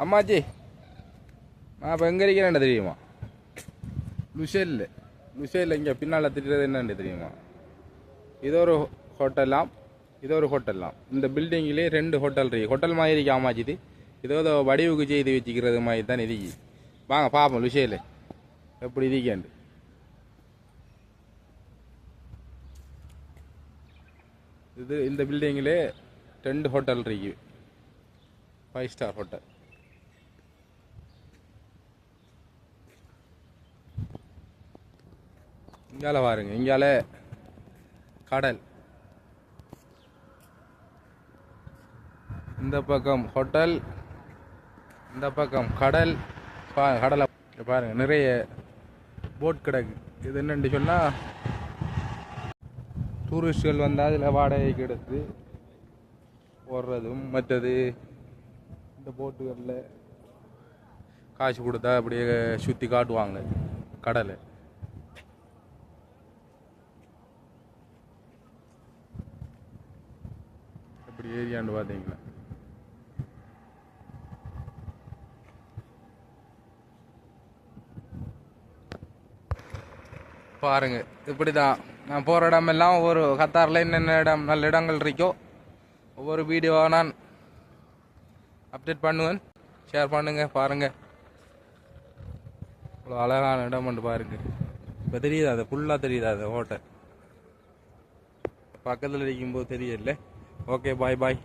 அம்மாச்சி நான் இப்போ எங்கே இருக்கிறேன்னு தெரியுமா? லுஷேல் இங்கே பின்னால் திட்டுறது என்னன்னு தெரியுமா? இது ஒரு ஹோட்டலாம், இது ஒரு ஹோட்டல்லாம். இந்த பில்டிங்லேயே 2 ஹோட்டல் இருக்கு. ஹோட்டல் மாதிரி இருக்கு ஆமாச்சி. இதோ வடிவுக்கு செய்து வச்சுக்கிறது மாதிரி தான் இருக்கு. வாங்க பார்ப்போம் லுஷேல் எப்படி இருக்கேன். இது இந்த பில்டிங்கிலே 2 ஹோட்டல் இருக்கு. 5 ஸ்டார் ஹோட்டல். இங்கால பாருங்க, இங்கால கடல், இந்த பக்கம் ஹோட்டல், இந்த பக்கம் கடல். கடலை பாருங்க, நிறைய போட் கிடக்கு. இது என்னன்னு சொன்னா டூரிஸ்டுகள் வந்தால் அதில் வாடகைக்கு எடுத்து போடுறதும், மற்றது இந்த போட்டுகளில் காசு கொடுத்தா அப்படியே சுற்றி காட்டுவாங்க கடலை. இப்படி ஏரியாண்டு பார்த்தீங்களா? பாருங்க, இப்படி தான் நான் போகிற இடமெல்லாம் ஒவ்வொரு கத்தாரில் என்னென்ன இடம் நல்ல இடங்கள் இருக்கோ ஒவ்வொரு வீடியோவாக நான் அப்டேட் பண்ணுவேன். ஷேர் பண்ணுங்க. பாருங்க, இவ்வளோ அழகான இடம் வந்து பாருங்க. இப்போ தெரியுதா? அது ஃபுல்லாக தெரியுதா? அது ஹோட்டல் பக்கத்தில் இருக்கும்போது தெரியல. ஓகே, பாய் பாய்.